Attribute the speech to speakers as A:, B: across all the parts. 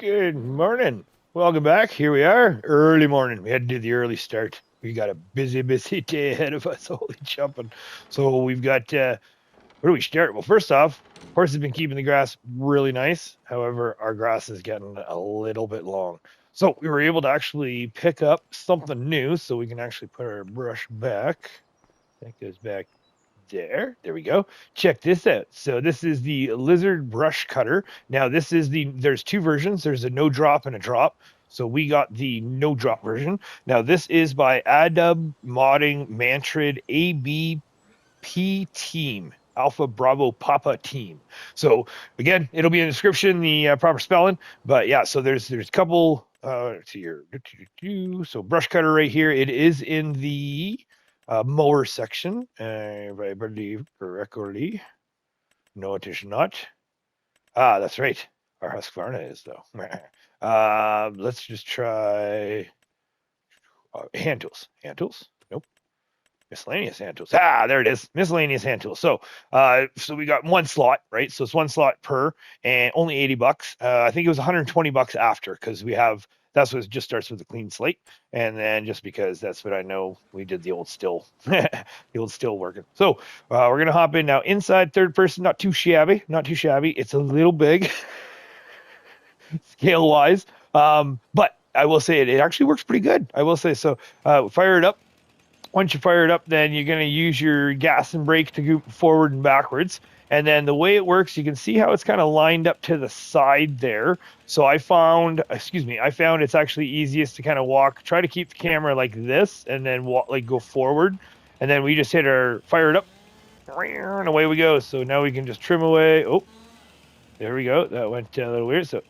A: Good morning. Welcome back. Here we are. Early morning. We had to do the early start. We got a busy day ahead of us. Holy jumping. So we've got, where do we start? Well, first off, horse has been keeping the grass really nice. However, our grass is getting a little bit long. So we were able to actually pick up something new so we can actually put our brush back. That goes back there we go. Check this out. So this is the lizard brush cutter. Now there's two versions. There's a no drop and a drop. So we got the no drop version. Now this is by Adub modding Mantrid ABP team. Alpha Bravo Papa team. So again, it'll be in the description, the proper spelling. But yeah, so there's a couple so brush cutter right here. It is in the mower section, if I believe correctly. No, it is not. Ah, that's right. Our Husqvarna is, though. Let's just try hand tools. Hand tools? Nope. Miscellaneous hand tools. Ah, there it is. Miscellaneous hand tools. So we got one slot, right? So it's one slot per, and only $80. I think it was $120 after, because that's what it just starts with a clean slate. And then just because that's what I know, we did the old still, the old still working. So we're going to hop in now inside third person. Not too shabby. It's a little big scale wise. But I will say it actually works pretty good. I will say so. Fire it up. Once you fire it up, then you're going to use your gas and brake to go forward and backwards. And then the way it works, you can see how it's kind of lined up to the side there. So I found it's actually easiest to kind of try to keep the camera like this, and then go forward. And then we just fire it up, and away we go. So now we can just trim away. Oh, there we go. That went a little weird. So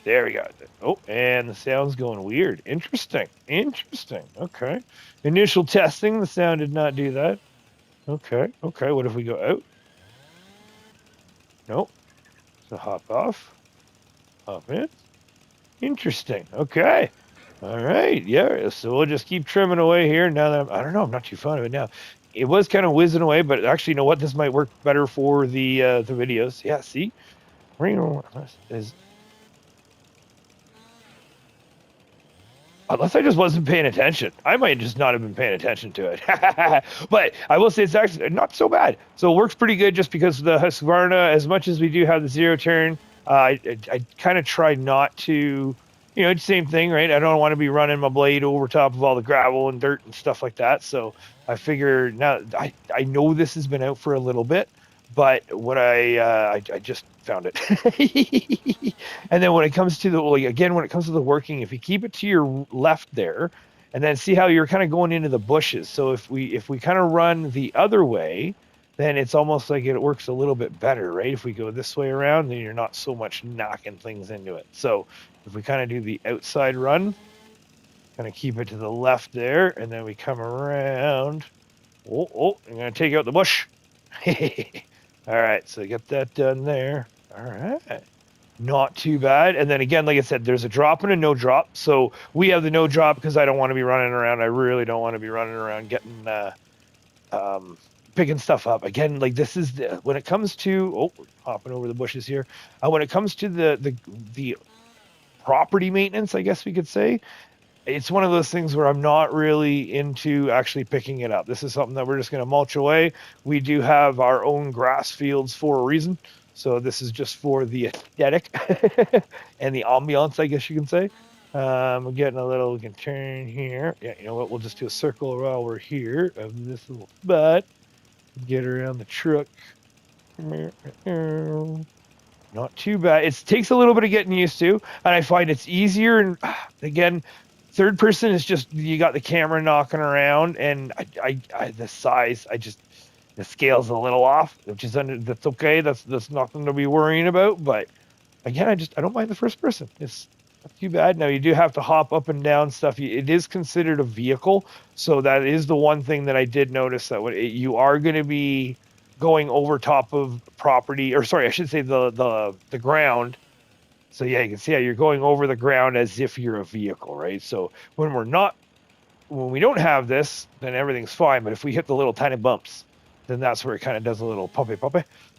A: there we go. Oh, and the sound's going weird. Interesting. Okay. Initial testing, the sound did not do that. Okay. What if we go out? Nope. So hop off. Hop in. Interesting. Okay. All right. Yeah. So we'll just keep trimming away here. Now that I don't know, I'm not too fond of it now. It was kind of whizzing away, but actually, you know what? This might work better for the videos. Yeah. See. Unless I just wasn't paying attention. I might just not have been paying attention to it. But I will say it's actually not so bad. So it works pretty good just because the Husqvarna, as much as we do have the zero turn, I kind of try not to, same thing, right? I don't want to be running my blade over top of all the gravel and dirt and stuff like that. So I figure now I know this has been out for a little bit, but what I just found it. And then when it comes to the working, if you keep it to your left there, and then see how you're kind of going into the bushes. So if we kind of run the other way, then it's almost like it works a little bit better, right? If we go this way around, then you're not so much knocking things into it. So if we kind of do the outside run, kind of keep it to the left there, and then we come around. Oh, I'm going to take out the bush. All right, so get that done there. All right. Not too bad. And then again, like I said, there's a drop and a no drop. So we have the no drop because I don't want to be running around. I really don't want to be running around getting picking stuff up. Again, like this is when it comes to hopping over the bushes here. When it comes to the property maintenance, I guess we could say, it's one of those things where I'm not really into actually picking it up. This is something that we're just going to mulch away. We do have our own grass fields for a reason. So this is just for the aesthetic and the ambiance, I guess you can say. We're getting a little, we can turn here. Yeah, you know what? We'll just do a circle while we're here of this little spot. Get around the truck. Not too bad. It takes a little bit of getting used to, and I find it's easier. And again, third person is just, you got the camera knocking around, and the size, the scale's a little off, which is that's okay. That's nothing to be worrying about. But again, I don't mind the first person. It's not too bad. Now you do have to hop up and down stuff. It is considered a vehicle, so that is the one thing that I did notice, that you are going to be going over top of property, or sorry, I should say the ground. So yeah, you can see how you're going over the ground as if you're a vehicle, right? So when we don't have this, then everything's fine. But if we hit the little tiny bumps, then that's where it kind of does a little puppy.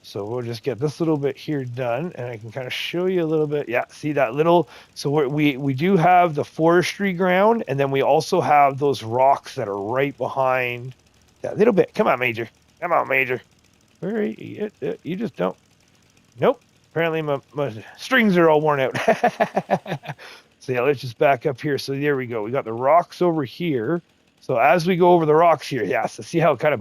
A: So we'll just get this little bit here done, and I can kind of show you a little bit. Yeah, see that little, so we do have the forestry ground, and then we also have those rocks that are right behind that little bit. Come on, Major. Come on, Major. Where are you? You just don't. Nope. Apparently my strings are all worn out. So yeah, let's just back up here. So there we go. We got the rocks over here. So as we go over the rocks here, yeah, so see how it kind of.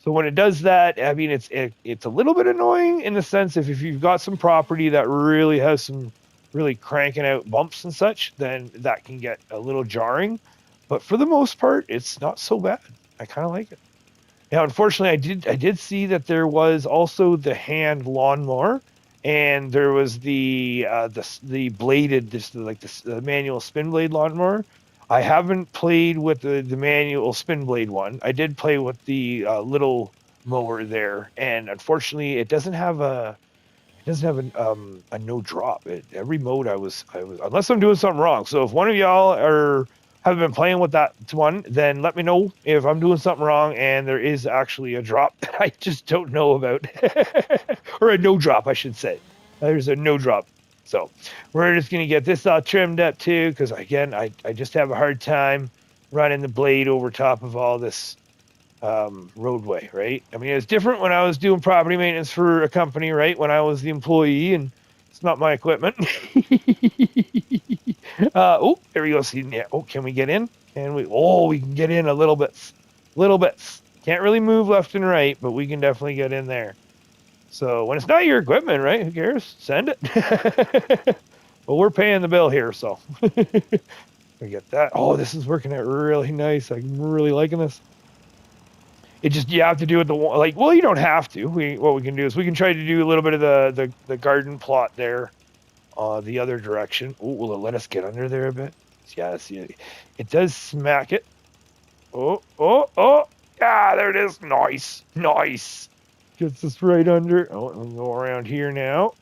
A: So when it does that, I mean, it's a little bit annoying in the sense if you've got some property that really has some really cranking out bumps and such, then that can get a little jarring. But for the most part, it's not so bad. I kind of like it. Now, unfortunately, I did see that there was also the hand lawnmower, and there was the bladed, the manual spin blade lawnmower. I haven't played with the manual spin blade one. I did play with the little mower there, and unfortunately, it doesn't have a no drop. Every mode I was unless I'm doing something wrong. So if one of y'all have been playing with that one, then let me know if I'm doing something wrong and there is actually a drop that I just don't know about. Or a no drop, I should say. There's a no drop. So we're just going to get this all trimmed up too, because again, I just have a hard time running the blade over top of all this roadway, right? I mean, it's different when I was doing property maintenance for a company, right? When I was the employee and it's not my equipment. Oh, there we go. See, yeah. Oh, can we get in? Can we? Oh, we can get in a little bit. Little bits. Can't really move left and right, but we can definitely get in there. So when it's not your equipment, right? Who cares? Send it. Well, we're paying the bill here, so we get that. Oh, this is working out really nice. I'm really liking this. It just, you have to do it well, you don't have to. What we can do is we can try to do a little bit of the garden plot there, the other direction. Oh, will it let us get under there a bit? Yeah, see, it does smack it. Oh, yeah, there it is. Nice. Gets us right under. Oh, we'll go around here now.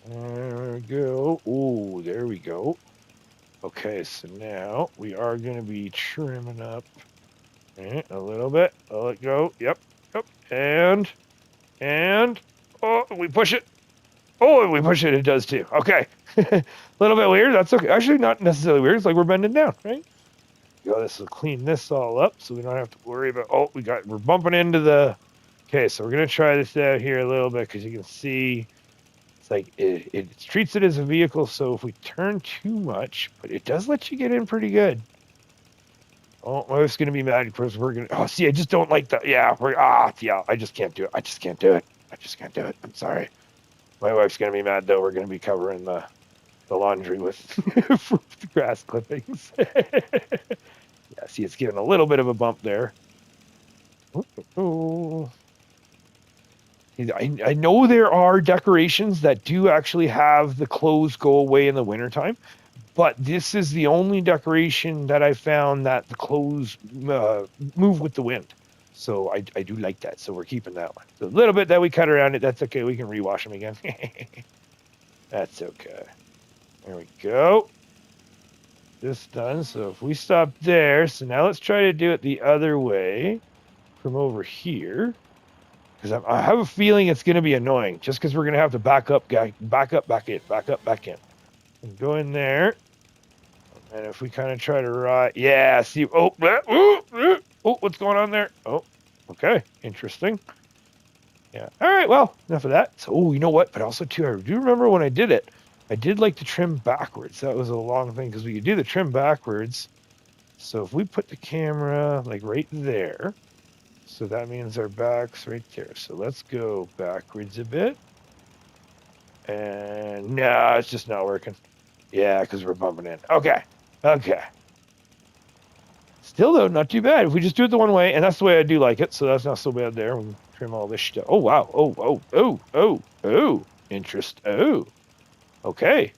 A: There we go. Oh, there we go. Okay, so now we are going to be trimming up a little bit. Let it go. Yep. And oh, we push it. Oh, we push it. It does too. Okay. A little bit weird. That's okay. Actually, not necessarily weird. It's like we're bending down, right? This will clean this all up, so we don't have to worry about. Oh, we're bumping into the. Okay, so we're gonna try this out here a little bit because you can see it's like it treats it as a vehicle. So if we turn too much, but it does let you get in pretty good. Oh, my wife's gonna be mad because we're gonna. Oh, see, I just don't like that. Yeah, I just can't do it. I just can't do it. I'm sorry. My wife's gonna be mad though. We're gonna be covering the laundry with grass clippings. Yeah, see, it's giving a little bit of a bump there. Oh. I know there are decorations that do actually have the clothes go away in the wintertime. But this is the only decoration that I found that the clothes move with the wind. So I do like that. So we're keeping that one. So a little bit that we cut around it, that's okay. We can rewash them again. That's okay. There we go. This done. So if we stop there, so now let's try to do it the other way from over here. Because I have a feeling it's going to be annoying just because we're going to have to back up, back in. And go in there. And if we kind of try to ride, yeah, see, oh, what's going on there? Oh, okay, interesting. Yeah, all right, well, enough of that. So, oh, you know what? But also, too, I do remember when I did it, I did like to trim backwards. That was a long thing because we could do the trim backwards. So if we put the camera like right there, so that means our back's right there. So let's go backwards a bit. And no, it's just not working. Yeah, because we're bumping in. Okay. Still, though, not too bad. If we just do it the one way, and that's the way I do like it, so that's not so bad there. We can trim all this stuff. Oh, wow. Oh. Interest. Oh. Okay.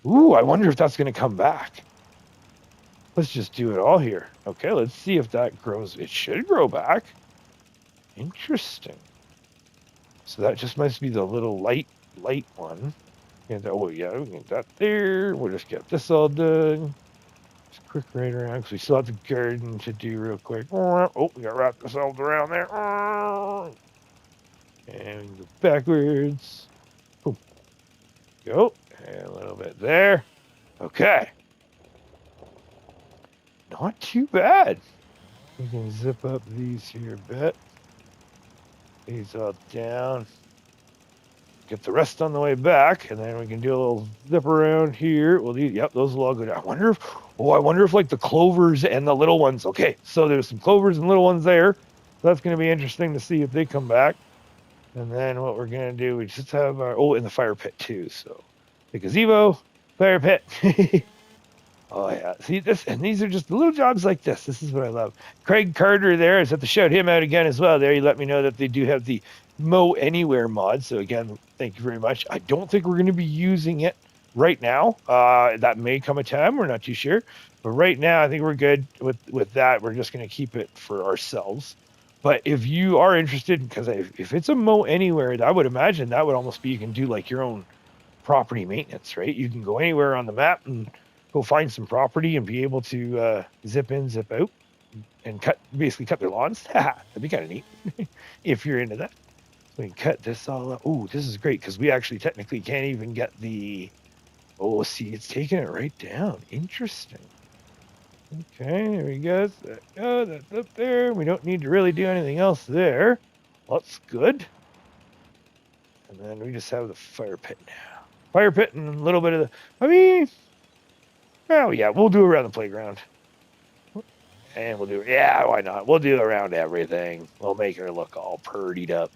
A: Ooh, I wonder if that's going to come back. Let's just do it all here. Okay, let's see if that grows. It should grow back. Interesting. So that just must be the little light one. And oh, yeah, we can get that there. We'll just get this all done. quick right around because we still have the garden to do real quick. Oh, we got to wrap ourselves around there. And go backwards. Boom. Go. And a little bit there. Okay. Not too bad. We can zip up these here a bit. These all down. Get the rest on the way back, and then we can do a little zip around here. Well, yep, those will all go down. I wonder if like the clovers and the little ones. Okay, so there's some clovers and little ones there. So that's going to be interesting to see if they come back. And then what we're going to do, we just have our, in the fire pit too. So the gazebo, fire pit. Oh yeah, see this, and these are just little jobs like this. This is what I love. Craig Carter there, I have to shout him out again as well. There, he let me know that they do have the Mow Anywhere mod. So again, thank you very much. I don't think we're going to be using it right now. That may come a time. We're not too sure, but right now I think we're good with that. We're just going to keep it for ourselves. But if you are interested, because if it's a Mow Anywhere, I would imagine that would almost be you can do like your own property maintenance, right? You can go anywhere on the map and go find some property and be able to zip in, zip out, and basically cut their lawns. That'd be kind of neat if you're into that. We can cut this all up. Oh, this is great because we actually technically can't even get the. Oh, see, it's taking it right down. Interesting. Okay, there we go. That's up there. We don't need to really do anything else there. That's good. And then we just have the fire pit now. Fire pit and a little bit of the. I mean, oh yeah, we'll do around the playground. And we'll do, yeah, why not? We'll do around everything. We'll make her look all purdied up.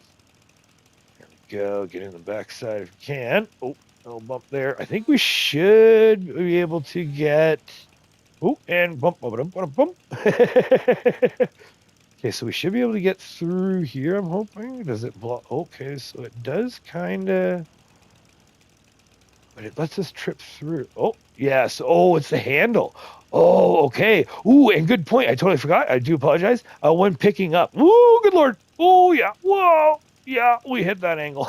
A: There we go. Get in the backside if you can. Oh, little bump there. I think we should be able to get. Oh, and bump, bump, bump, bump. Okay, so we should be able to get through here, I'm hoping. Does it block? Okay, so it does kind of. But it lets us trip through. Oh, yes. Oh, it's the handle. Oh, okay. Ooh, and good point. I totally forgot. I do apologize. When picking up. Woo, good Lord. Oh, yeah. Whoa. Yeah, we hit that angle.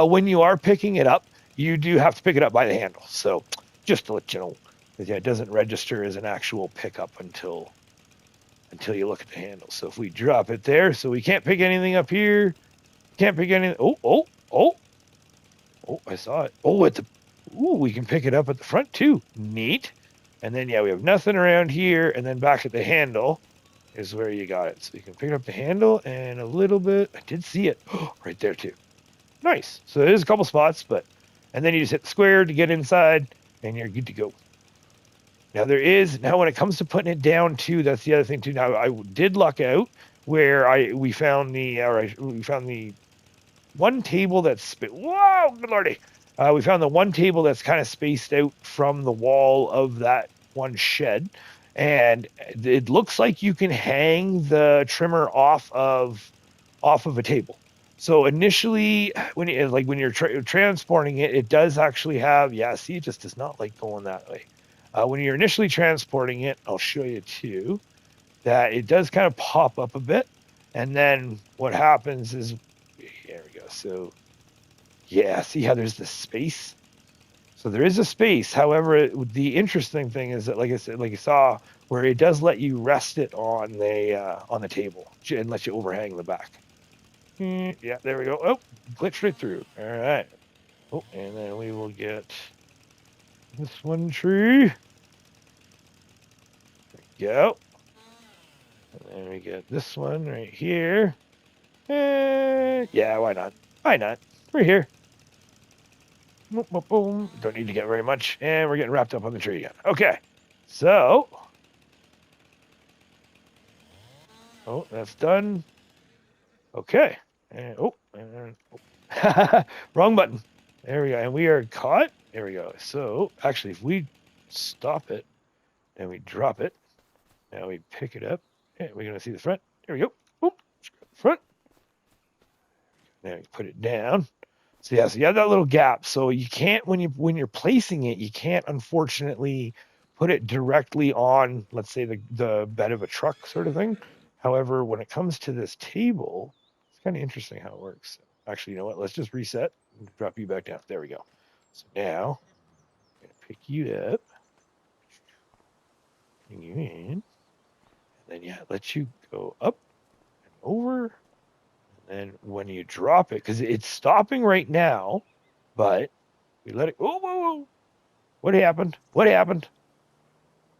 A: When you are picking it up, you do have to pick it up by the handle. So just to let you know, yeah, it doesn't register as an actual pickup until you look at the handle. So if we drop it there, so we can't pick anything up here. Can't pick anything. Oh. Oh, I saw it. Oh, we can pick it up at the front too. Neat. And then, yeah, we have nothing around here. And then back at the handle is where you got it. So you can pick up the handle and a little bit. I did see it right there too. Nice. So there's a couple spots, and then you just hit the square to get inside and you're good to go. Now when it comes to putting it down too, that's the other thing too. Now I did luck out where we found the one table that's whoa, good lordy. We found the one table that's kind of spaced out from the wall of that one shed, and it looks like you can hang the trimmer off of a table. So initially, when you're transporting it, it does actually have see, it just does not like going that way. When you're initially transporting it, I'll show you too that it does kind of pop up a bit, and then what happens is. There we go. So, yeah, see how there's this space? So there is a space. However, the interesting thing is that, like I said, like you saw, where it does let you rest it on the table and let you overhang the back. Yeah, there we go. Oh, glitched right through. All right. Oh, and then we will get this one tree. There we go. And then we get this one right here. Yeah, why not? Why not? We're here. Boom, boom, boom. Don't need to get very much. And we're getting wrapped up on the tree again. Okay. So. Oh, that's done. Okay. And, wrong button. There we go. And we are caught. There we go. So, actually, if we stop it and we drop it, now we pick it up. And we're going to see the front. There we go. Boom. Front. Now we put it down. So yeah, so you have that little gap. So you can't when you're placing it, you can't unfortunately put it directly on, let's say the bed of a truck sort of thing. However, when it comes to this table, it's kind of interesting how it works. Actually, you know what? Let's just reset and drop you back down. There we go. So now I'm gonna pick you up. bring you in. And then, yeah, it lets you go up and over. And then when you drop it, because it's stopping right now, but we let it, oh, whoa, whoa. What happened? What happened?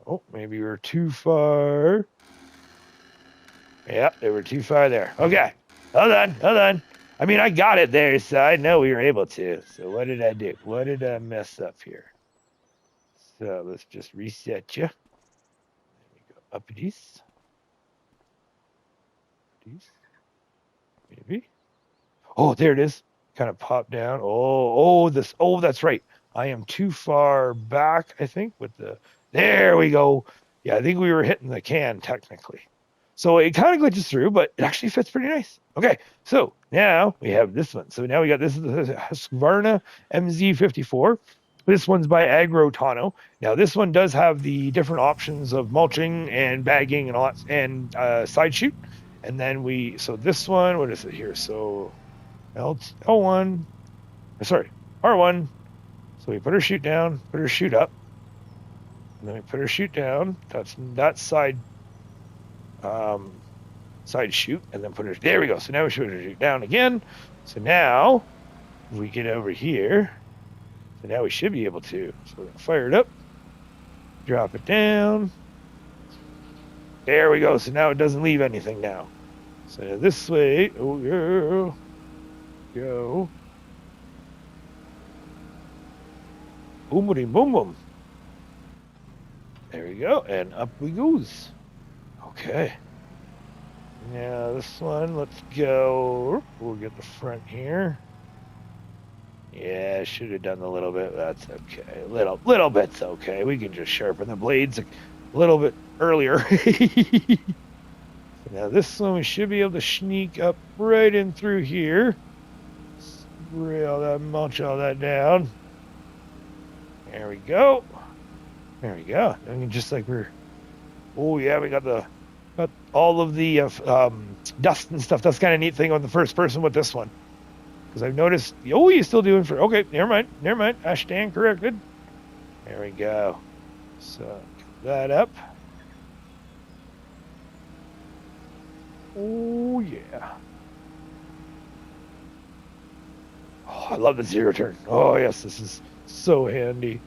A: Oh, maybe we were too far. Yeah, they were too far there. Okay, hold on, hold on. I mean, I got it there, so I know we were able to. So what did I do? What did I mess up here? So let's just reset you. There we go. Up these. Maybe. Oh, there it is. Kind of pop down. Oh, that's right. I am too far back, I think, with the, there we go. Yeah, I think we were hitting the can technically. So it kind of glitches through, but it actually fits pretty nice. Okay, so now we have this one. So now we got this is the Husqvarna MZ54. This one's by Agro Tonho. Now this one does have the different options of mulching and bagging and all that, and side shoot. And then so this one, what is it here? So L1, sorry, R1. So we put our chute down, put our chute up, and then we put our chute down. That's that side chute, and then put it, there we go. So now we should chute down again. So now if we get over here, so now we should be able to. So we're gonna fire it up, drop it down. There we go. So now it doesn't leave anything now. So this way, oh yeah, go. Boom, boom, boom, boom. There we go, and up we goes. Okay. Now this one, let's go. We'll get the front here. Yeah, should have done a little bit. That's okay. Little bit's okay. We can just sharpen the blades a little bit earlier. Now this one we should be able to sneak up right in through here. Spray all that, mulch all that down. There we go. There we go. I mean, just like oh yeah, we got all of the dust and stuff. That's kind of neat thing on the first person with this one. Because I've noticed, oh, you're still doing for, okay, never mind. I stand corrected. There we go. So, get that up. Oh, yeah. Oh, I love the zero turn. Oh, yes, this is so handy.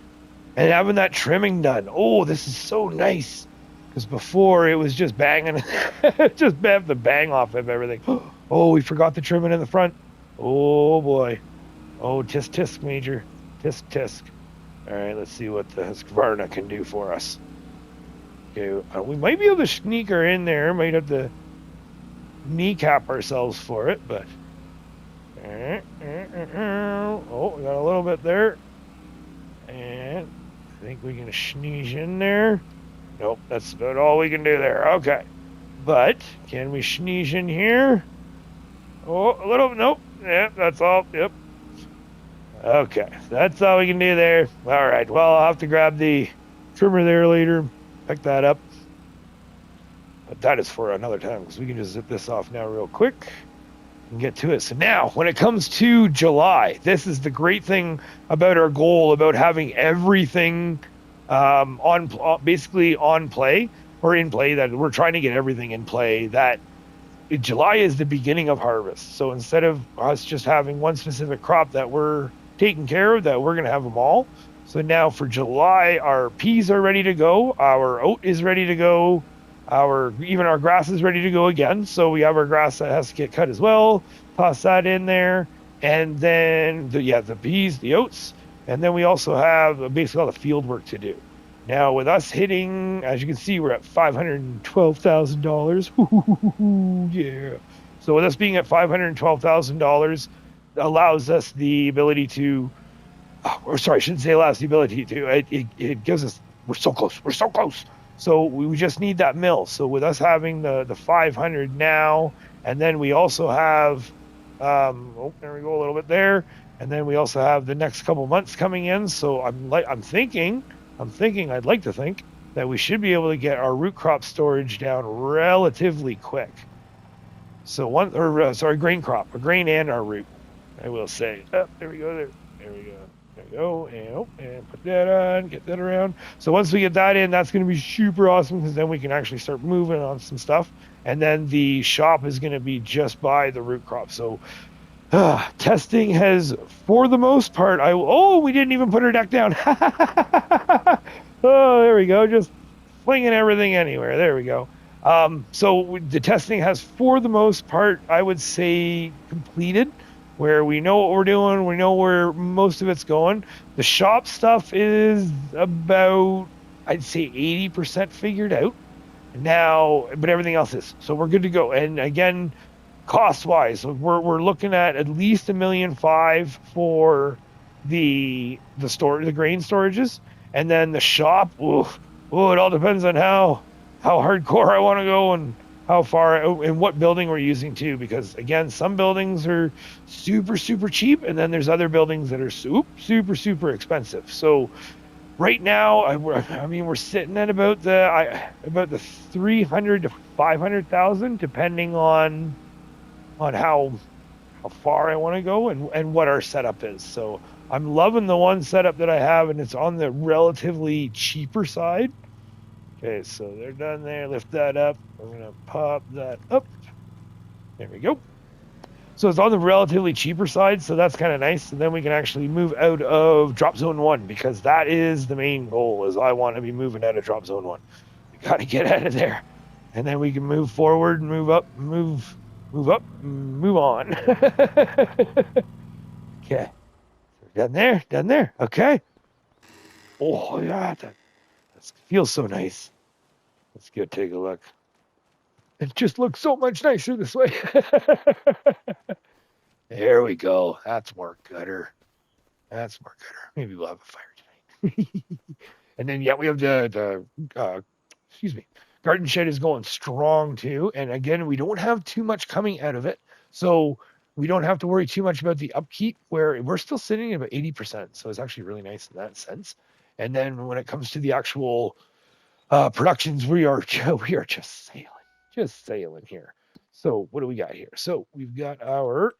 A: And having that trimming done. Oh, this is so nice. Because before, it was just banging. Just have the bang off of everything. Oh, we forgot the trimming in the front. Oh, boy. Oh, tisk, Major. Tisk. All right, let's see what the Husqvarna can do for us. Okay, we might be able to sneak her in there. Might have to kneecap ourselves for it, but... Oh, we got a little bit there. And I think we can sneeze in there. Nope, that's about all we can do there. Okay. But, can we sneeze in here? Oh, a little, nope. Yeah, that's all, yep. Okay, that's all we can do there. All right, well, I'll have to grab the trimmer there later, pick that up. But that is for another time, because we can just zip this off now real quick and get to it. So now, when it comes to July, this is the great thing about our goal, about having everything basically on play, or in play, that we're trying to get everything in play, that July is the beginning of harvest. So instead of us just having one specific crop that we're taking care of, that we're going to have them all. So now for July, our peas are ready to go. Our oat is ready to go. Even our grass is ready to go again. So we have our grass that has to get cut as well. Toss that in there. And then the peas, the oats. And then we also have basically all the field work to do. Now, with us hitting, as you can see, we're at $512,000. Yeah. So with us being at $512,000, allows us the ability to, or sorry, I shouldn't say allows the ability to, it gives us, we're so close. So we just need that mill. So with us having the 500 now, and then we also have, there we go, a little bit there. And then we also have the next couple months coming in. So I'm thinking, I'd like to think that we should be able to get our root crop storage down relatively quick. So grain crop, or grain and our root, I will say. Oh, there we go. There we go. And put that on, get that around. So once we get that in, that's going to be super awesome because then we can actually start moving on some stuff. And then the shop is going to be just by the root crop. So testing has, for the most part, we didn't even put our deck down. Oh, there we go. Just flinging everything anywhere. There we go. So the testing has, for the most part, I would say completed, where we know what we're doing. We know where most of it's going. The shop stuff is about, I'd say 80% figured out now, but everything else is. So we're good to go. And again, cost wise, we're looking at least $1.5 million for the grain storages, and then the shop. It all depends on how hardcore I want to go and how far and what building we're using too. Because again, some buildings are super cheap, and then there's other buildings that are super expensive. So right now, I mean, we're sitting at about the 300 to 500,000, depending on how far I want to go and what our setup is. So I'm loving the one setup that I have, and it's on the relatively cheaper side. Okay, so they're done there. Lift that up. I'm going to pop that up. There we go. So it's on the relatively cheaper side, so that's kind of nice. And then we can actually move out of drop zone 1, because that is the main goal, is I want to be moving out of drop zone 1. We got to get out of there. And then we can move forward, move up, move up, move on. Okay. Done there. Okay. Oh, yeah, that feels so nice. Let's go take a look. It just looks so much nicer this way. There we go. That's more gutter. Maybe we'll have a fire tonight. And then, yeah, we have the garden shed is going strong too. And again, we don't have too much coming out of it. So we don't have to worry too much about the upkeep, where we're still sitting at about 80%. So it's actually really nice in that sense. And then when it comes to the actual productions, we are just sailing here. So what do we got here? So we've got there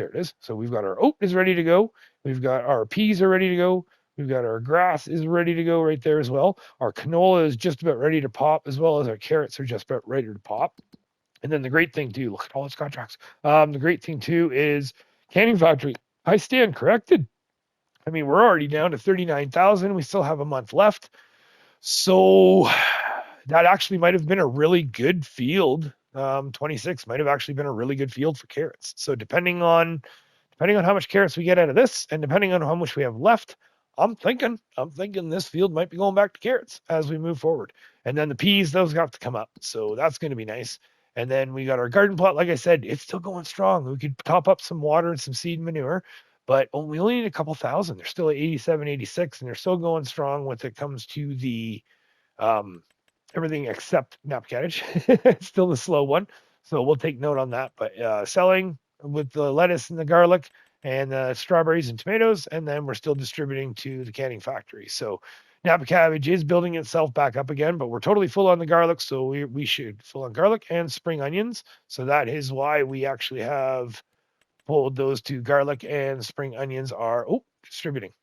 A: it is. So we've got our oat is ready to go. We've got our peas are ready to go. We've got our grass is ready to go right there as well. Our canola is just about ready to pop, as well as our carrots are just about ready to pop. And then the great thing too, look at all its contracts. The great thing too is canning factory. I stand corrected. I mean, we're already down to 39,000. We still have a month left. So that actually might have been a really good field. 26 might have actually been a really good field for carrots. So depending on how much carrots we get out of this, and depending on how much we have left, I'm thinking this field might be going back to carrots as we move forward. And then the peas, those have to come up. So that's going to be nice. And then we got our garden plot. Like I said, it's still going strong. We could top up some water and some seed manure, but we only need a couple thousand. They're still at 87, 86, and they're still going strong when it comes to the everything except nap cabbage. It's still the slow one. So we'll take note on that. But selling with the lettuce and the garlic and the strawberries and tomatoes, and then we're still distributing to the canning factory. So Napa cabbage is building itself back up again, but we're totally full on the garlic, so we should full on garlic and spring onions. So that is why we actually have pulled those two. Garlic and spring onions are distributing.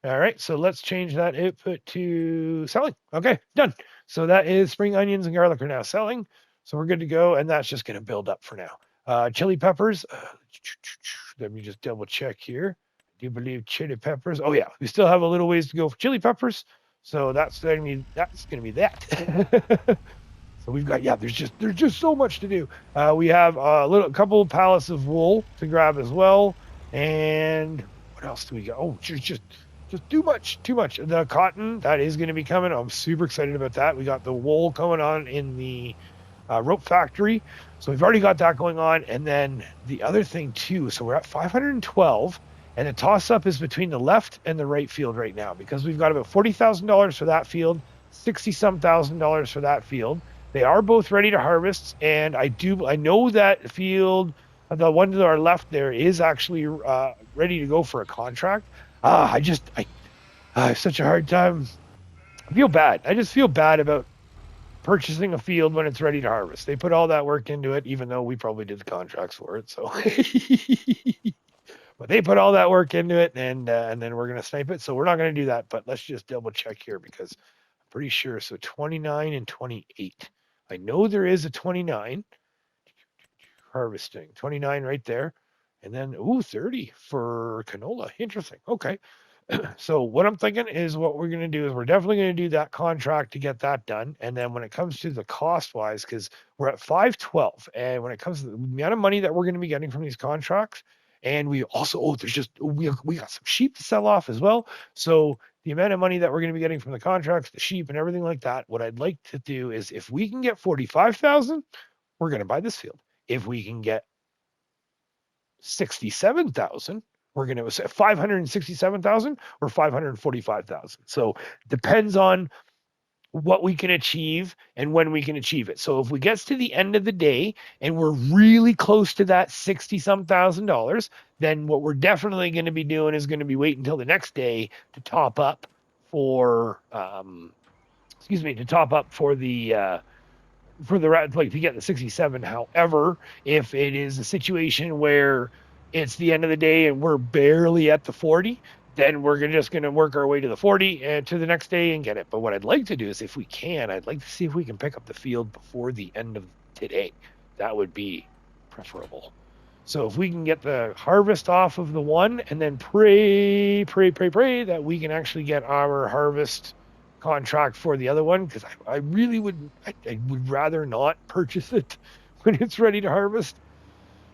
A: All right, so let's change that output to selling. Okay, done. So that is spring onions and garlic are now selling. So we're good to go, and that's just going to build up for now. Chili peppers. Let me just double check here. Do you believe chili peppers? Oh yeah, we still have a little ways to go for chili peppers. So that's going to be that. So we've got, there's just so much to do. We have a couple of pallets of wool to grab as well. And what else do we got? Oh, just too much. The cotton, that is going to be coming. I'm super excited about that. We got the wool coming on in the rope factory. So we've already got that going on. And then the other thing too, so we're at 512, and the toss up is between the left and the right field right now, because we've got about $40,000 for that field, 60-some thousand dollars for that field. They are both ready to harvest. And I know that field, the one to our left there, is actually ready to go for a contract. I have such a hard time. I feel bad. I just feel bad about purchasing a field when it's ready to harvest. They put all that work into it, even though we probably did the contracts for it. So, But they put all that work into it, and then we're gonna snipe it. So we're not gonna do that. But let's just double check here because I'm pretty sure. So 29 and 28. I know there is a 29 harvesting. 29 right there, and then 30 for canola. Interesting. Okay. So what I'm thinking is what we're going to do is we're definitely going to do that contract to get that done. And then when it comes to the cost wise, because we're at 512, and when it comes to the amount of money that we're going to be getting from these contracts, and we also there's just we got some sheep to sell off as well. So the amount of money that we're going to be getting from the contracts, the sheep, and everything like that, what I'd like to do is if we can get 45,000, we're going to buy this field. If we can get 67,000, we're going to say 567,000 or 545,000. So depends on what we can achieve and when we can achieve it. So if we get to the end of the day and we're really close to that 60 some $1,000, then what we're definitely going to be doing is going to be waiting until the next day to top up for to top up for the like to get the 67. However, if it is a situation where it's the end of the day and we're barely at the 40, then we're just going to work our way to the 40 and to the next day and get it. But what I'd like to do is, if we can, I'd like to see if we can pick up the field before the end of today. That would be preferable. So if we can get the harvest off of the one and then pray that we can actually get our harvest contract for the other one, because I really would I would rather not purchase it when it's ready to harvest,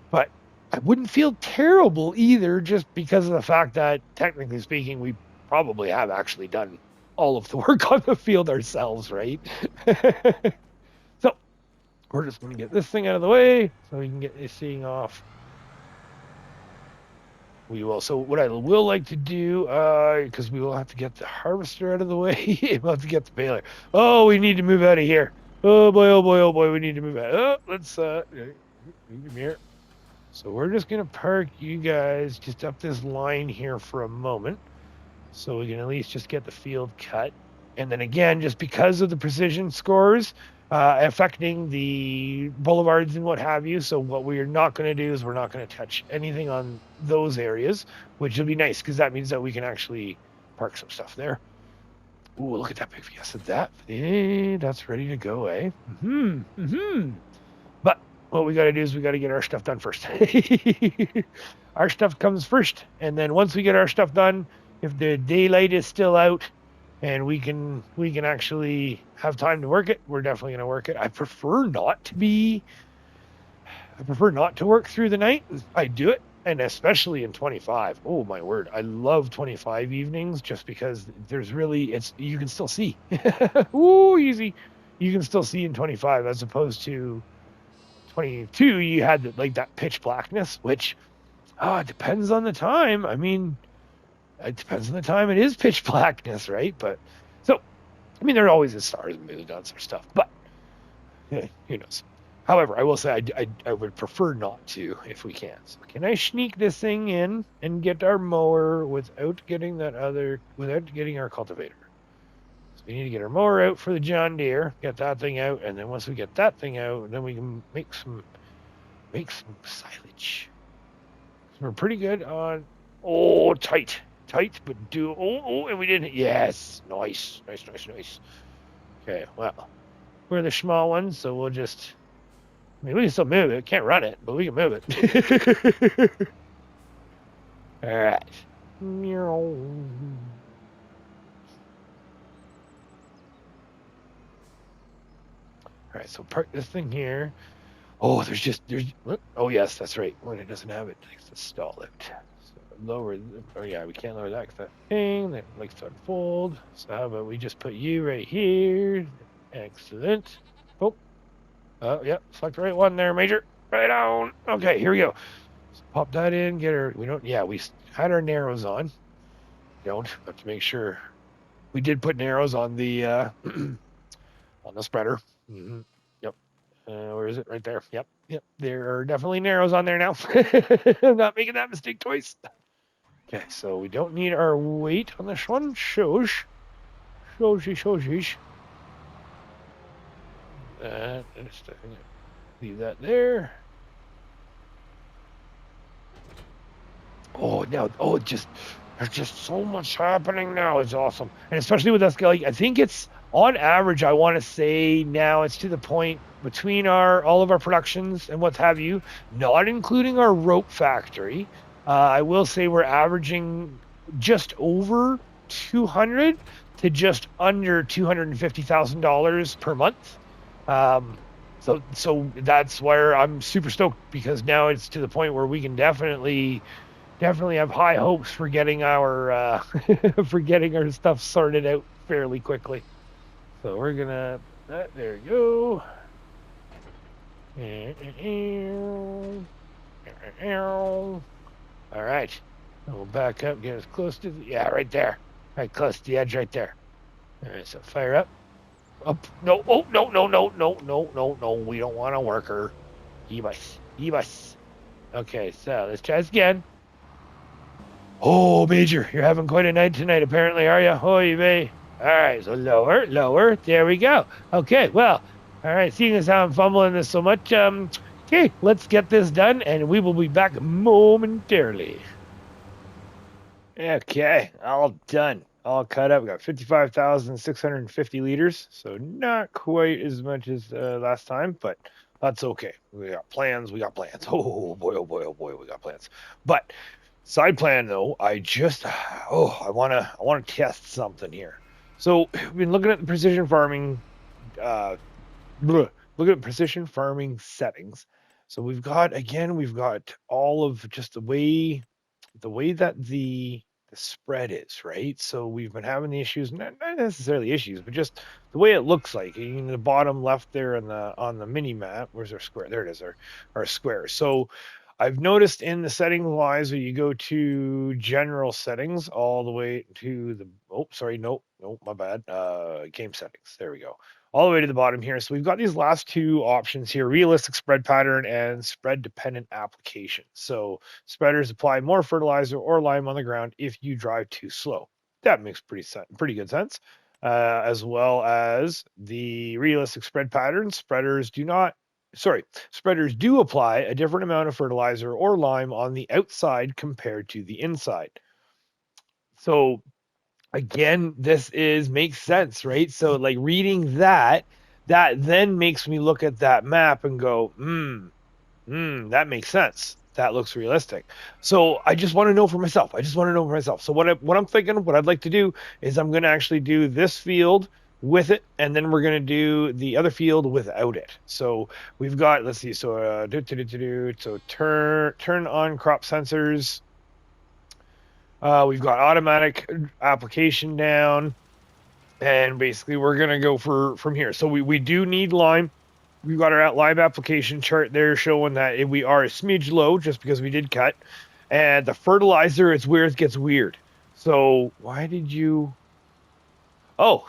A: but I wouldn't feel terrible either, just because of the fact that technically speaking we probably have actually done all of the work on the field ourselves, right? So we're just going to get this thing out of the way so we can get this thing off. We will. So what I will like to do, because we will have to get the harvester out of the way. We'll have to get the baler. Oh, we need to move out of here. Oh boy, oh boy, oh boy, we need to move out. Oh, let's come here. So we're just gonna park you guys just up this line here for a moment, so we can at least just get the field cut. And then again, just because of the precision scores affecting the boulevards and what have you. So what we're not going to do is we're not going to touch anything on those areas, which will be nice because that means that we can actually park some stuff there. Ooh, look at that big Fiesta. That's ready to go, eh? But what we got to do is we got to get our stuff done first. Our stuff comes first, and then once we get our stuff done, if the daylight is still out and we can actually have time to work it, we're definitely going to work it. I prefer not to work through the night. I do it, and especially in 25. Oh my word, I love 25 evenings just because you can still see. Ooh, easy. You can still see in 25 as opposed to 22. You had that pitch blackness, which it depends on the time. I mean, it depends on the time. It is pitch blackness, right? But so, I mean, there always is stars and moon dots or stuff, but who knows? However, I will say I would prefer not to if we can. So can I sneak this thing in and get our mower without getting our cultivator? So we need to get our mower out for the John Deere, get that thing out, and then once we get that thing out, then we can make some silage. So we're pretty good on tight, but and we didn't. Yes, nice. Okay, well, we're the small ones, so we'll just. I mean, we can still move it. Can't run it, but we can move it. All right. All right, so park this thing here. Oh, oh yes, that's right. When it doesn't have it, it likes to stall it. So lower. Oh yeah, we can't lower that because that thing that likes to unfold. So how about we just put you right here? Excellent. Oh, yeah, select the right one there, Major. Right on. Okay, here we go. So pop that in, we had our narrows on. Don't have to make sure. We did put narrows on the on the spreader. Mm-hmm. Yep. Where is it? Right there. Yep. There are definitely narrows on there now. I'm not making that mistake twice. Okay, so we don't need our weight on this one. Shosh. Leave that there. Oh, now, oh, it just there's just so much happening now. It's awesome, and especially with us, like I think it's on average. I want to say now it's to the point between our all of our productions and what have you, not including our rope factory. I will say we're averaging just over 200 to just under $250,000 per month. Um, so that's where I'm super stoked because now it's to the point where we can definitely have high hopes for getting our for getting our stuff sorted out fairly quickly. So we're gonna there you go. All right. And we'll back up, get as close to the, yeah, right there. Right close to the edge right there. All right, so fire up. Up. No, oh no, no, no, no, no, no, no. We don't want a worker. Ebus. Ebus. Okay, so let's try this again. Oh, Major, you're having quite a night tonight, apparently, are you? Oh, you may. All right, so lower, lower. There we go. Okay, well, all right. Seeing as how I'm fumbling this so much, okay, let's get this done, and we will be back momentarily. Okay, all done, all cut up. We got 55,650 liters, so not quite as much as last time, but that's okay. We got plans. We got plans. Oh boy, oh boy, oh boy, we got plans. But side plan though, I want to test something here. So we've been looking at the precision farming, uh, looking at precision farming settings. So we've got all of just the way that the spread is, right? So we've been having the issues, not necessarily issues, but just the way it looks like in the bottom left there on the mini map. Where's our square? There it is, our square. So I've noticed in the settings wise, when you go to general settings all the way to the, oh, sorry, nope, my bad. Game settings. There we go. All the way to the bottom here. So we've got these last two options here: realistic spread pattern and spread dependent application. So spreaders apply more fertilizer or lime on the ground if you drive too slow. That makes pretty good sense. As well as the realistic spread pattern, spreaders do apply a different amount of fertilizer or lime on the outside compared to the inside. So again, this is makes sense, right? So like reading that then makes me look at that map and go, that makes sense. That looks realistic. So I just want to know for myself. So what I'm thinking, what I'd like to do is I'm going to actually do this field with it, and then we're going to do the other field without it. So we've got, let's see, so so turn on crop sensors. We've got automatic application down, and basically we're going to go from here. So we do need lime. We've got our live application chart there showing that we are a smidge low just because we did cut. And the fertilizer is where it gets weird. So why did you? Oh,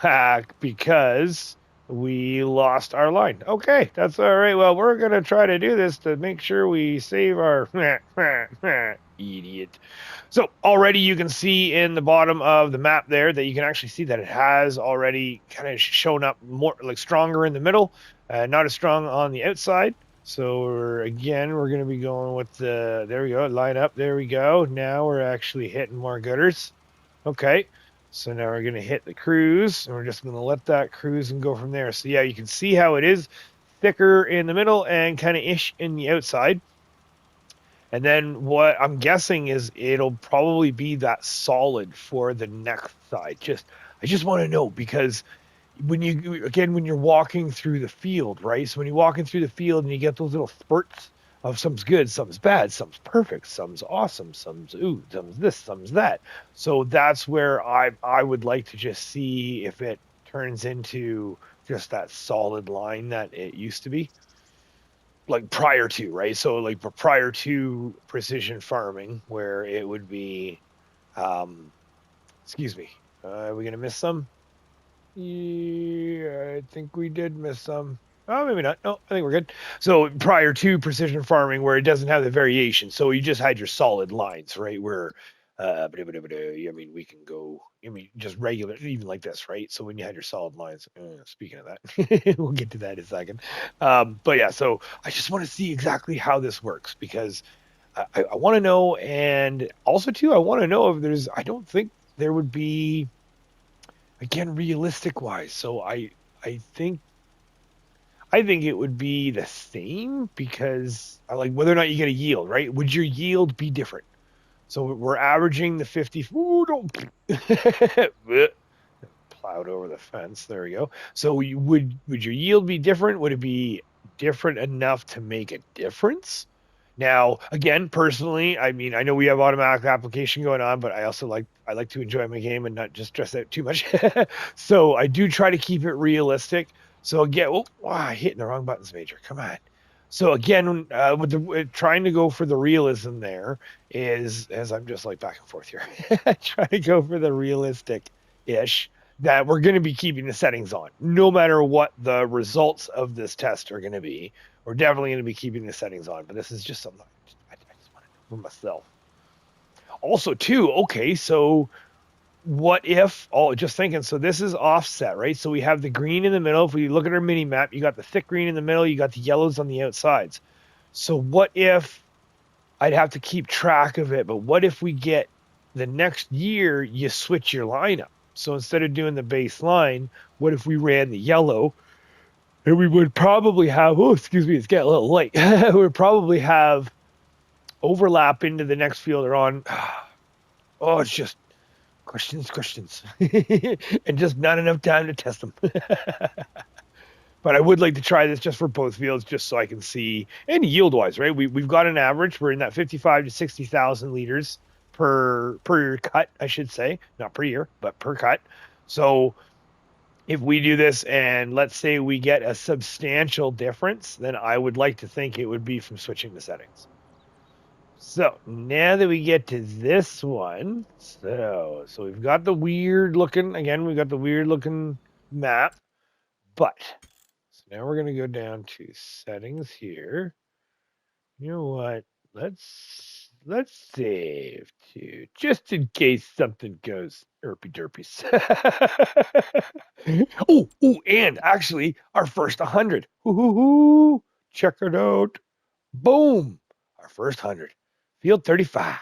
A: because we lost our line. Okay, that's all right. Well, we're going to try to do this to make sure we save our idiot. So already you can see in the bottom of the map there that you can actually see that it has already kind of shown up more like stronger in the middle, not as strong on the outside. So we're going to be going with there we go, line up. There we go. Now we're actually hitting more gutters. Okay. So now we're going to hit the cruise, and we're just going to let that cruise and go from there. So yeah, you can see how it is thicker in the middle and kind of ish in the outside. And then what I'm guessing is it'll probably be that solid for the next side. I just want to know because when you're walking through the field, right? So when you're walking through the field and you get those little spurts of some's good, some's bad, some's perfect, some's awesome, some's some's this, some's that. So that's where I would like to just see if it turns into just that solid line that it used to be. Like prior to, right? So like prior to precision farming, where it would be excuse me. Are we gonna miss some? Yeah, I think we did miss some. Oh, maybe not. No, I think we're good. So prior to precision farming, where it doesn't have the variation, so you just had your solid lines, right? Where, I mean, we can go. I mean, just regular, even like this, right? So when you had your solid lines. Speaking of that, we'll get to that in a second. But yeah, so I just want to see exactly how this works because I want to know, and also too, I want to know if there's. I don't think there would be, again, realistic wise. So I think it would be the same because I like whether or not you get a yield, right? Would your yield be different? So we're averaging the 50. Ooh, don't plowed over the fence. There we go. So would your yield be different? Would it be different enough to make a difference? Now, again, personally, I mean, I know we have automatic application going on, but I like to enjoy my game and not just stress out too much. So I do try to keep it realistic. So again, oh, wow, hitting the wrong buttons, Major. Come on. So again, with trying to go for the realism there is as I'm just like back and forth here, try to go for the realistic ish that we're going to be keeping the settings on no matter what the results of this test are going to be. We're definitely going to be keeping the settings on, but this is just something I just want to know for myself. Also, too, okay, so what if, oh, just thinking, so this is offset, right? So we have the green in the middle. If we look at our mini map, you got the thick green in the middle, you got the yellows on the outsides. So what if I'd have to keep track of it, but what if we get the next year you switch your lineup? So instead of doing the baseline, what if we ran the yellow? And we would probably have, oh, excuse me, it's getting a little late. We would probably have overlap into the next field or on. Oh, it's just questions, and just not enough time to test them. But I would like to try this just for both fields, just so I can see, and yield wise, right? We've got an average. We're in that 55 to 60,000 liters per cut, I should say, not per year, but per cut. So if we do this and let's say we get a substantial difference, then I would like to think it would be from switching the settings. So now that we get to this one, so we've got the weird looking, map, but so now we're going to go down to settings here. You know what? Let's save to just in case something goes erpy derpies. Oh, and actually our first 100. Ooh, check it out. Boom. Our first 100. Field 35.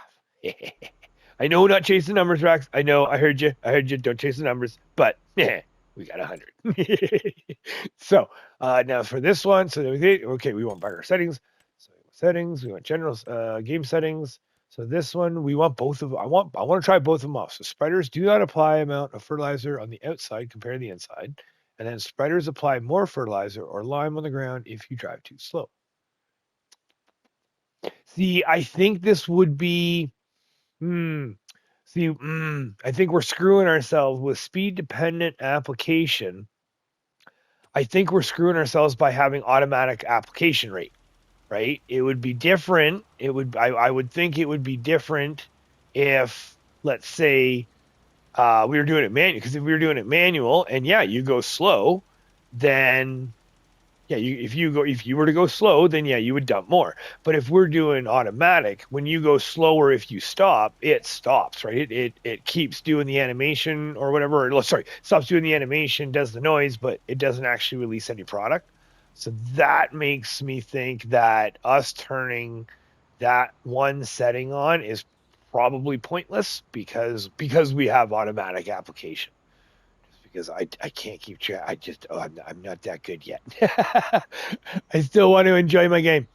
A: I know we're not chasing numbers, Rex. I know. I heard you. Don't chase the numbers. But we got 100. So now for this one, so okay, we want back our settings. So settings, we want general game settings. So this one, we want both of. I want to try both of them off. So spreaders do not apply amount of fertilizer on the outside compared to the inside, and then spreaders apply more fertilizer or lime on the ground if you drive too slow. See, I think this would be. I think we're screwing ourselves with speed dependent application. I think we're screwing ourselves by having automatic application rate, right? It would be different. I would think it would be different if, let's say, we were doing it manual. Because if we were doing it manual, and yeah, you go slow, then yeah, if you were to go slow, then yeah, you would dump more. But if we're doing automatic, when you go slower, if you stop, it stops, right? It keeps doing the animation or whatever. Or, sorry, stops doing the animation, does the noise, but it doesn't actually release any product. So that makes me think that us turning that one setting on is probably pointless because we have automatic application because I can't keep track. I'm not that good yet. I still want to enjoy my game.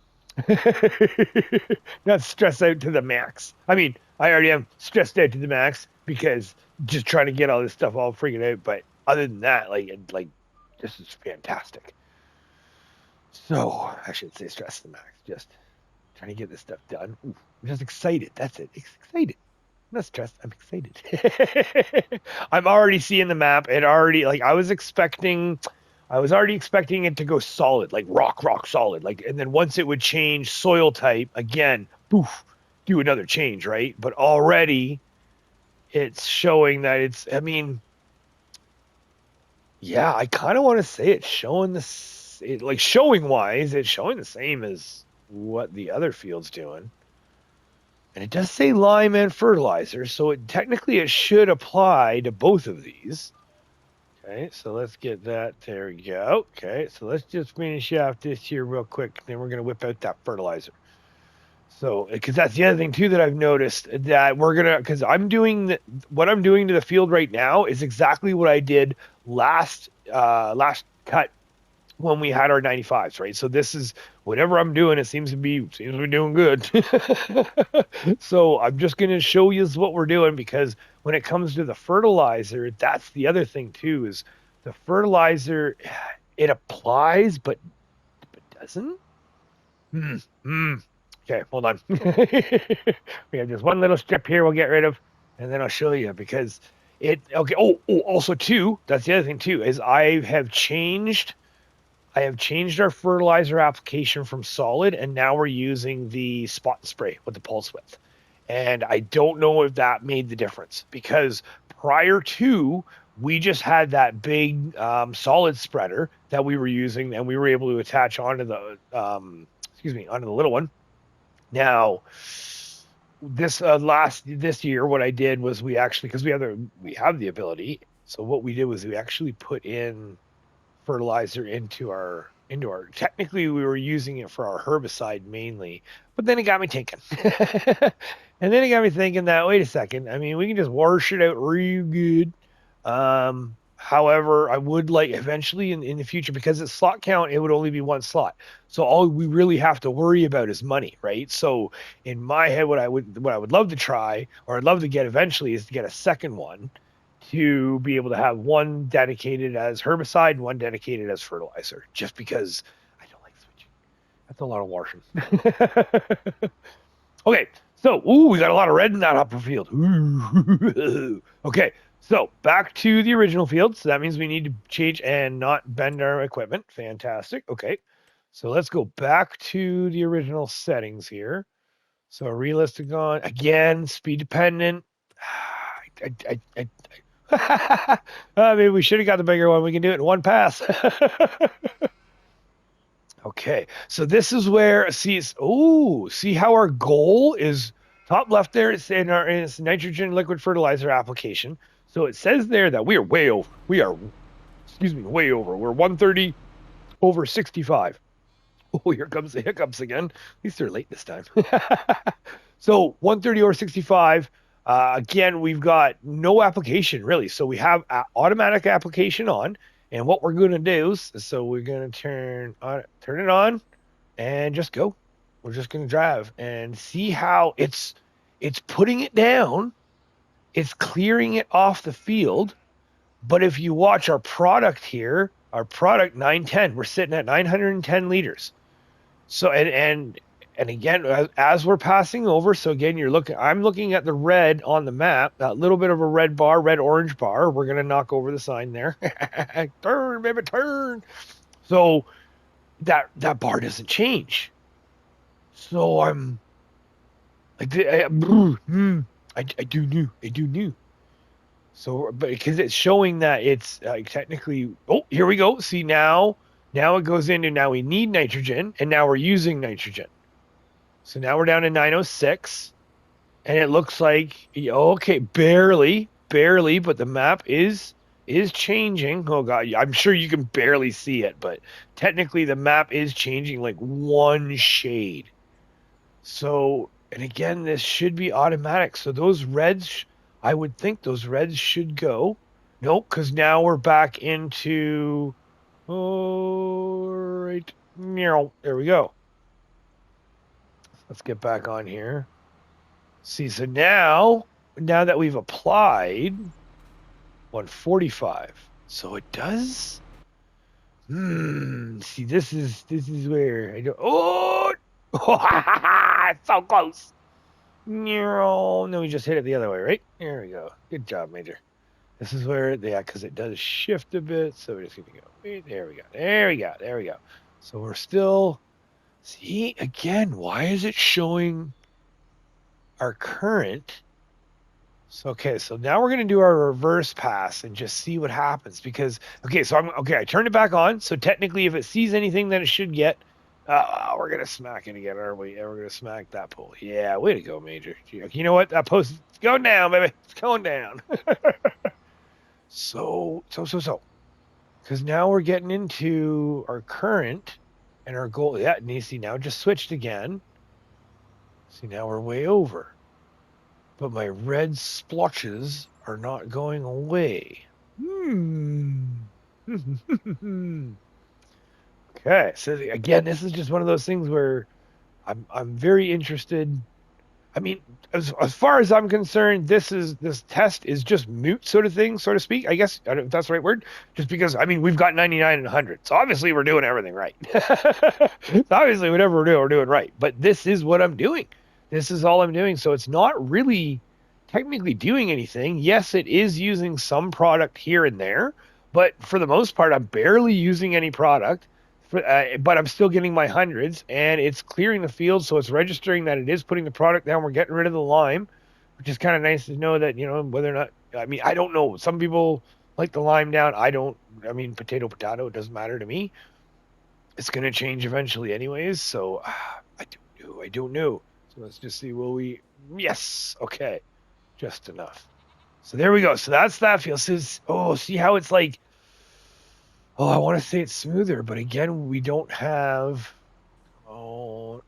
A: Not stress out to the max. I mean, I already am stressed out to the max because just trying to get all this stuff all freaking out. But other than that, like this is fantastic. So I should say stress to the max. Just trying to get this stuff done. Ooh, I'm just excited. That's it. Excited. I'm not stressed. I'm excited. I'm already seeing the map. It already I was already expecting it to go solid, like rock solid. And then once it would change soil type again, poof, do another change, right? But already it's showing that yeah, I kind of want to say it's showing showing wise, it's showing the same as what the other field's doing. And it does say lime and fertilizer, so technically it should apply to both of these. Okay, so let's get that. There we go. Okay, so let's just finish off this here real quick. Then we're going to whip out that fertilizer. So, because that's the other thing too that I've noticed that because what I'm doing to the field right now is exactly what I did last cut when we had our 95s, right? So this is whatever I'm doing, it seems to be doing good. So I'm just going to show you what we're doing because when it comes to the fertilizer, that's the other thing too is the fertilizer it applies but doesn't. Hmm. Hmm. Okay, hold on. We have just one little strip here we'll get rid of, and then I'll show you because okay. Also too, that's the other thing too, is I have changed our fertilizer application from solid, and now we're using the spot spray with the pulse width. And I don't know if that made the difference because prior to, we just had that big solid spreader that we were using, and we were able to attach onto the onto the little one. Now, this year, what I did was we actually because we have the ability. So what we did was we actually put in fertilizer into our technically we were using it for our herbicide mainly, but then it got me thinking. And then it got me thinking that wait a second, I mean we can just wash it out real good. However, I would like eventually in the future because it's slot count, it would only be one slot. So all we really have to worry about is money, right? So in my head, what I would love to try, or I'd love to get eventually, is to get a second one to be able to have one dedicated as herbicide and one dedicated as fertilizer, just because I don't like switching. That's a lot of washing. Okay, so we got a lot of red in that upper field. Ooh. Okay, so back to the original field. So that means we need to change and not bend our equipment. Fantastic. Okay, so let's go back to the original settings here. So realistic on again, speed dependent. I mean, we should have got the bigger one. We can do it in one pass. Okay, so this is where see how our goal is top left there. It's in it's nitrogen liquid fertilizer application. So it says there that we are way over. We are, excuse me, way over. We're 130 over 65. Oh, here comes the hiccups again. At least they're late this time. So 130 over 65. Again, we've got no application really. So we have automatic application on. And what we're going to do is, so we're going to turn it on and just go. We're just going to drive and see how it's putting it down. It's clearing it off the field. But if you watch our product here, our product 910, we're sitting at 910 liters. So and again, as we're passing over, so again, I'm looking at the red on the map, that little bit of a red orange bar. We're going to knock over the sign there. Turn, baby, turn. So that bar doesn't change. So I'm like, I do new. So, but because it's showing that it's technically, here we go. See now it goes into, now we need nitrogen, and now we're using nitrogen. So now we're down to 906, and it looks like, okay, barely, but the map is changing. Oh God, I'm sure you can barely see it, but technically the map is changing like one shade. So, and again, this should be automatic. So those reds, I would think those reds should go. Nope, because now we're back into, right, there we go. Let's get back on here. See, so now that we've applied 145, so it does. See, this is where I go. Oh, it's so close. No, we just hit it the other way, right? There we go. Good job, Major. This is where, because it does shift a bit, so we're just gonna go. There we go. So we're still. See, again, why is it showing our current? So, okay, so now we're going to do our reverse pass and just see what happens because, I turned it back on. So technically, if it sees anything that it should get, we're going to smack it again, aren't we? Yeah, we're going to smack that pole. Yeah, way to go, Major. You know what? That post is going down, baby. It's going down. So. Because now we're getting into our current. And our goal, and you see now just switched again. See, now we're way over. But my red splotches are not going away. Okay, so again, this is just one of those things where I'm very interested. I mean, as far as I'm concerned, this test is just moot, sort of thing, so to speak. I guess I don't know if that's the right word. Just because I mean we've got 99 and 100, so obviously we're doing everything right. Obviously, whatever we're doing right. But this is what I'm doing. This is all I'm doing. So it's not really technically doing anything. Yes, it is using some product here and there, but for the most part, I'm barely using any product. But I'm still getting my hundreds, and it's clearing the field, so it's registering that it is putting the product down. We're getting rid of the lime, which is kind of nice to know that, whether or not, I mean, I don't know. Some people like the lime down. I don't. I mean, potato, it doesn't matter to me. It's going to change eventually anyways, so I don't know. So let's just see, yes, okay, just enough. So there we go. So that's that field. So, see how it's like, I want to say it's smoother, but again, we don't have. Oh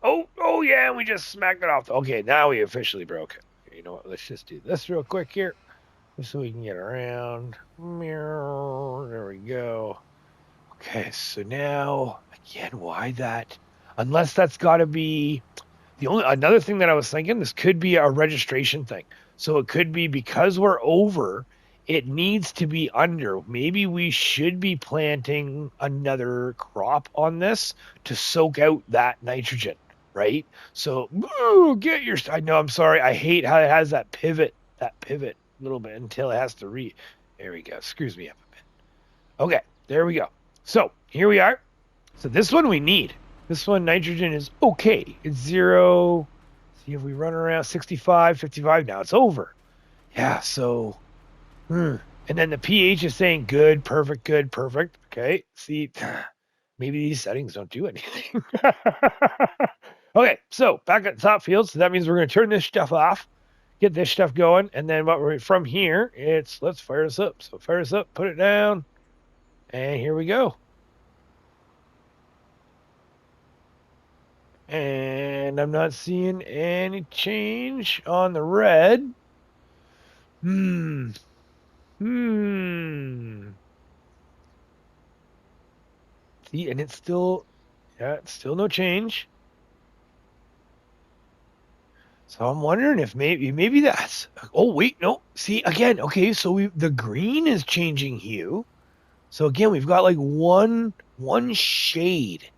A: yeah, we just smacked it off. Okay, now we officially broke it. You know what? Let's just do this real quick here, just so we can get around. There we go. Okay, so now again, why that? Unless that's got to be another thing that I was thinking. This could be a registration thing. So it could be because we're over. It needs to be under. Maybe we should be planting another crop on this to soak out that nitrogen, right? So, get your. I know. I'm sorry. I hate how it has that pivot a little bit until it has to There we go. Screws me up a bit. Okay, there we go. So here we are. So this one we need. This one nitrogen is okay. It's 0. See if we run around 65, 55. Now it's over. Yeah. So. And then the pH is saying good, perfect, good, perfect. Okay. See, maybe these settings don't do anything. Okay. So back at the top field. So that means we're going to turn this stuff off, get this stuff going. And then from here, let's fire this up. So fire this up, put it down. And here we go. And I'm not seeing any change on the red. See, and it's still no change. So I'm wondering if maybe that's. Oh wait, no. See again. Okay, so the green is changing hue. So again, we've got like one shade,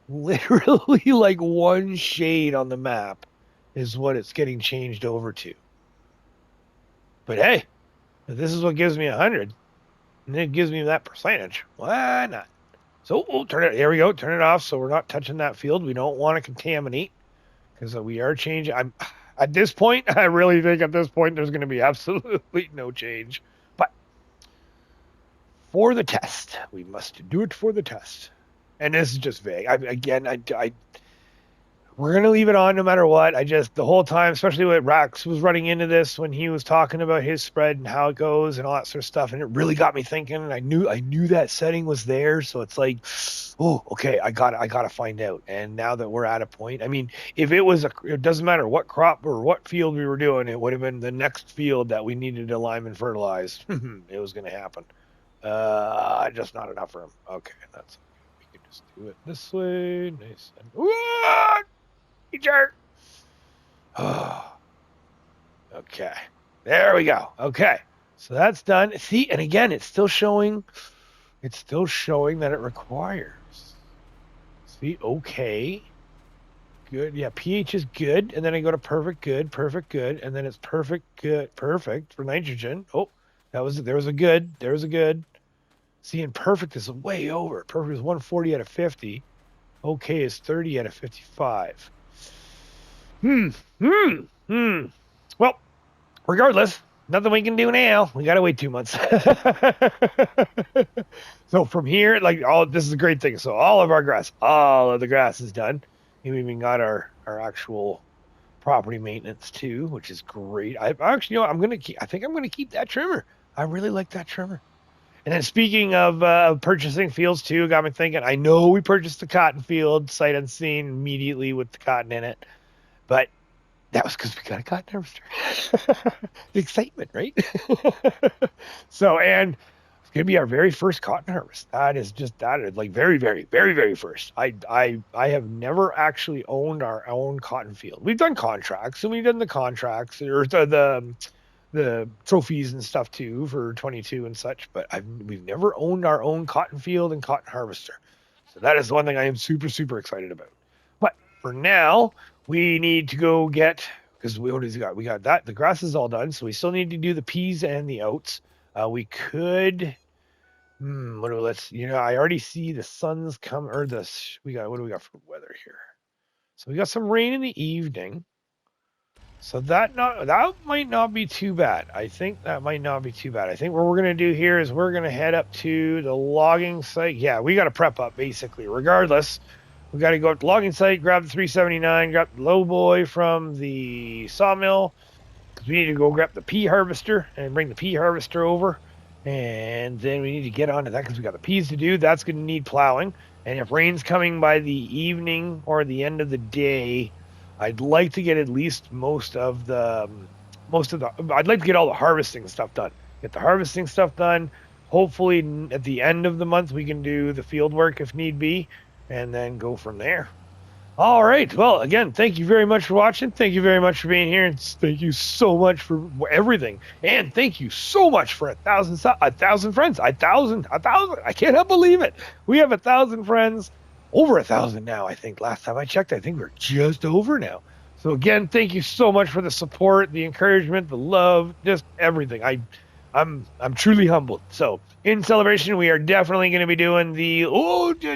A: literally like one shade on the map, is what it's getting changed over to. But hey, if this is what gives me 100, and it gives me that percentage, why not? So we'll turn it. Here we go. Turn it off, so we're not touching that field. We don't want to contaminate because we are changing. At this point, I really think at this point there's going to be absolutely no change. But for the test, we must do it for the test. And this is just vague. We're going to leave it on no matter what. The whole time, especially when Rax was running into this, when he was talking about his spread and how it goes and all that sort of stuff, and it really got me thinking, and I knew that setting was there, so it's like, oh, okay, I got to find out. And now that we're at a point, I mean, if it doesn't matter what crop or what field we were doing, it would have been the next field that we needed to lime and fertilize. It was going to happen. Just not enough room. Okay, that's we can just do it this way. Nice. Jerk. Okay. There we go. Okay. So that's done. See, and again, it's still showing that it requires. See, okay. Good. Yeah, pH is good. And then I go to perfect, good, and then it's perfect, good, perfect for nitrogen. Oh, there was a good. See, and perfect is way over. Perfect is 140 out of 50. Okay is 30 out of 55. Well, regardless, nothing we can do now. We gotta wait 2 months. So from here, this is a great thing. So all of the grass is done. We even got our actual property maintenance too, which is great. I think I'm gonna keep that trimmer. I really like that trimmer. And then speaking of purchasing fields too, got me thinking. I know we purchased the cotton field sight unseen immediately with the cotton in it. But That was because we got a cotton harvester. The excitement, right? So, and it's gonna be our very first cotton harvest. That is like very, very, very, very first. I have never actually owned our own cotton field. We've done contracts, and we've done the contracts or the trophies and stuff too for 22 and such, but we've never owned our own cotton field and cotton harvester. So that is one thing I am super, super excited about. But for now, we need to go get, because what has we got? We got that. The grass is all done, so we still need to do the peas and the oats. We could, I already see the sun's come, or this, what do we got for weather here? So we got some rain in the evening. So that might not be too bad. I think that might not be too bad. I think what we're going to do here is we're going to head up to the logging site. Yeah, we got to prep up, basically. Regardless, we got to go up to the logging site, grab the 379, grab the low boy from the sawmill, because we need to go grab the pea harvester and bring the pea harvester over. And then we need to get onto that because we got the peas to do. That's going to need plowing. And if rain's coming by the evening or the end of the day, I'd like to get at least I'd like to get all the harvesting stuff done. Get the harvesting stuff done. Hopefully at the end of the month we can do the field work if need be, and then go from there. All right. Well, again, thank you very much for watching. Thank you very much for being here. And thank you so much for everything. And thank you so much for 1,000 friends. 1,000. I cannot believe it. We have 1,000 friends. Over 1,000 now, I think. Last time I checked, I think we're just over now. So again, thank you so much for the support, the encouragement, the love, just everything. I'm truly humbled. So in celebration, we are definitely going to be doing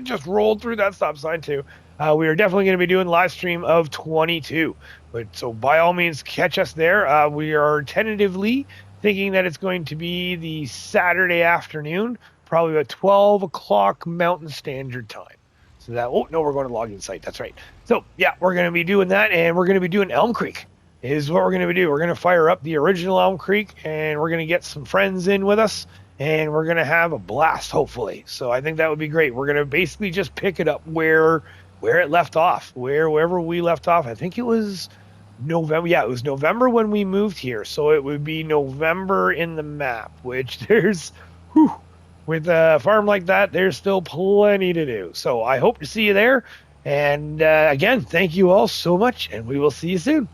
A: just rolled through that stop sign too. We are definitely going to be doing live stream of 22. But so by all means, catch us there. We are tentatively thinking that it's going to be the Saturday afternoon, probably about 12 o'clock Mountain Standard Time. So that, we're going to logging site. That's right. So yeah, we're going to be doing that, and we're going to be doing Elm Creek is what we're going to do. We're going to fire up the original Elm Creek, and we're going to get some friends in with us, and we're going to have a blast, hopefully. So I think that would be great. We're going to basically just pick it up where it left off, wherever we left off. I think it was November. Yeah, it was November when we moved here. So it would be November in the map, which with a farm like that, there's still plenty to do. So I hope to see you there. And again, thank you all so much, and we will see you soon.